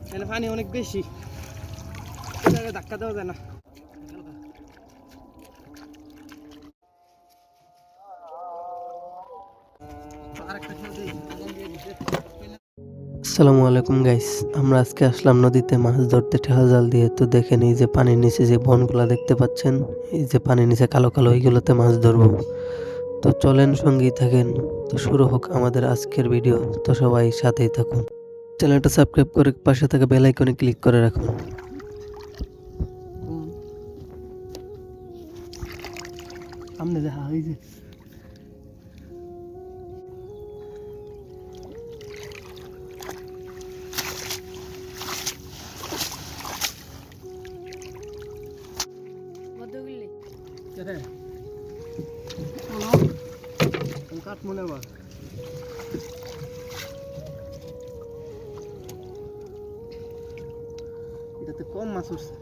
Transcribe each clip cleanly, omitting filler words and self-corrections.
এখানে পানি অনেক বেশি, ধাক্কা দেওয়া যায় না। আসসালামু আলাইকুম গাইস, আমরা আজকে আসলাম নদীতে মাছ ধরতে ঠেলা জাল দিয়ে। তো দেখেন এই যে পানির নিচে যে বনগুলা দেখতে পাচ্ছেন, এই যে পানির নিচে কালো কালো, এইগুলোতে মাছ ধরবো। তো চলেন, সঙ্গেই থাকেন। তো শুরু হোক আমাদের আজকের ভিডিও। তো সবাই সাথেই থাকুন, চ্যানেলটা সাবস্ক্রাইব করে পাশে থাকা বেল আইকনে ক্লিক করে রাখুন। সামনে দেখা এই যে কাঠ মনে আবার এটাতে কম মাছ উঠছে।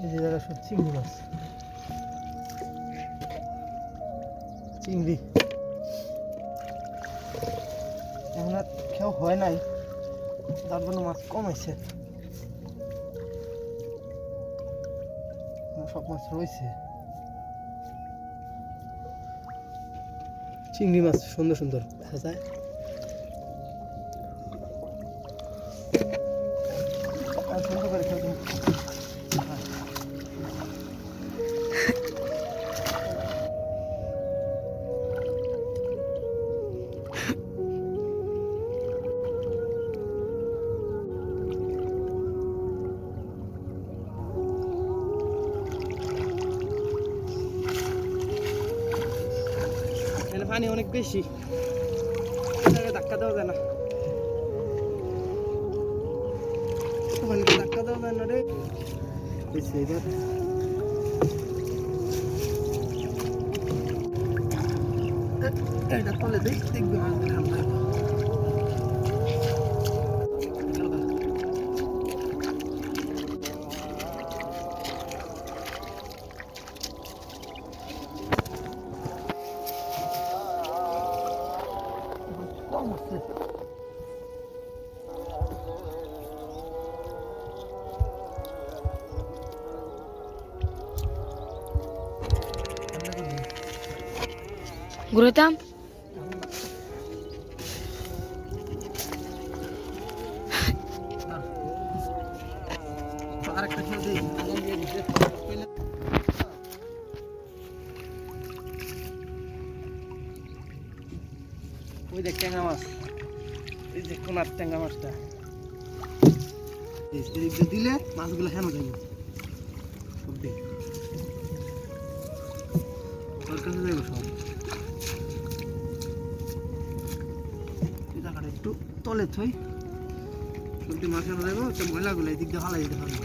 এই যে জায়গা সব চিংড়ি মাছ, চিংড়ি এখন আর কেউ হয় নাই, তার জন্য মাছ কম আছে, সব মাছ রয়েছে। চিংড়ি মাছ সুন্দর সুন্দর দেখা যায়। আর সুন্দর করে খেলতে পানি অনেক বেশি, ধাক্কা দেওয়া যায় না, ধাক্কা দেওয়া যায় না রে। এবার এটা তলে দেখবে মাছগুলো আমরা কম হচ্ছে। ঘুরতাম আরেকটা খেল দিই। ওই দেখ ট্যাংরা মাছ, এই যে কোনার ট্যাংরা মাছটা দিলে মাছগুলো হেন যাবে, সব দিক তোর কাছে যাইব সব। এই জায়গাটা একটু তলে থই, সবটি মাছ হেন যাইব, ময়লাগুলো এই দিক দিয়ে হালাই দিতে পারবো।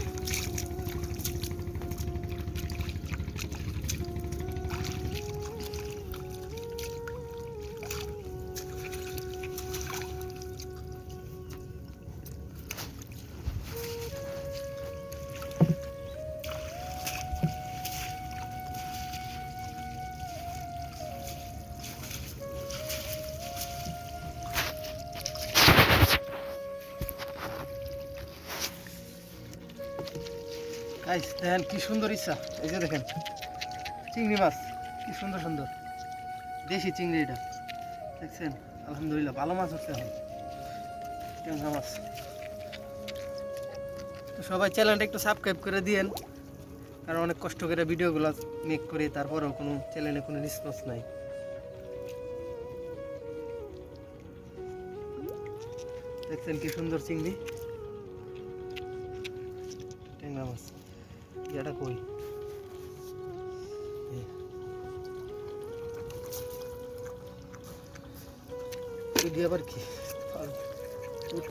গাইস দেখেন কি সুন্দর ইচ্ছা, এই যে দেখেন চিংড়ি মাছ কি সুন্দর সুন্দর দেশি চিংড়ি, এটা দেখছেন? আলহামদুলিল্লাহ ভালো মাছ হচ্ছে এখন, ট্যাংরা মাছ। তো সবাই চ্যানেলটা একটু সাবস্ক্রাইব করে দিয়েন, কারণ অনেক কষ্ট করে ভিডিওগুলো মেক করি, তারপরেও কোনো চ্যানেলে কোনো রেসপন্স নাই। দেখছেন কি সুন্দর চিংড়ি, ট্যাংরা মাছ। এটা কই আবার কি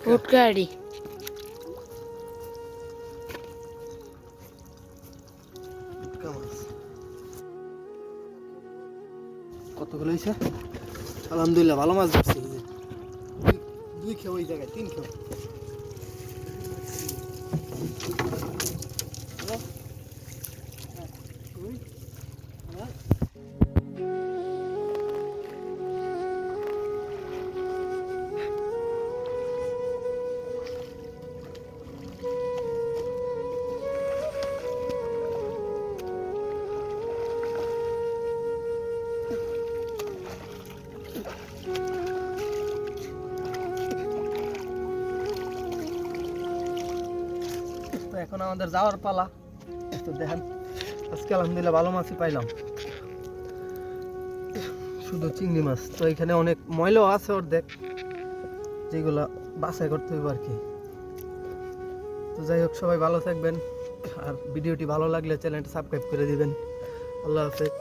ফুটকারি মাছ। কতগুলো হয়েছে? আলহামদুলিল্লাহ ভালো মাছ ধরছি। এই যে দুই খেয়ে ওই জায়গায় 3 খেয়ে। তো এখন আমাদের যাওয়ার পালা। তো দেখেন আজকে আলহামদুলিল্লাহ ভালো মাছই পাইলাম, শুধু চিংড়ি মাছ। তো এখানে অনেক ময়লাও আছে অর্ধেক, যেগুলো বাছাই করতে হবে আর কি। তো যাই হোক, সবাই ভালো থাকবেন, আর ভিডিওটি ভালো লাগলে চ্যানেলটা সাবস্ক্রাইব করে দিবেন। আল্লাহ হাফেজ।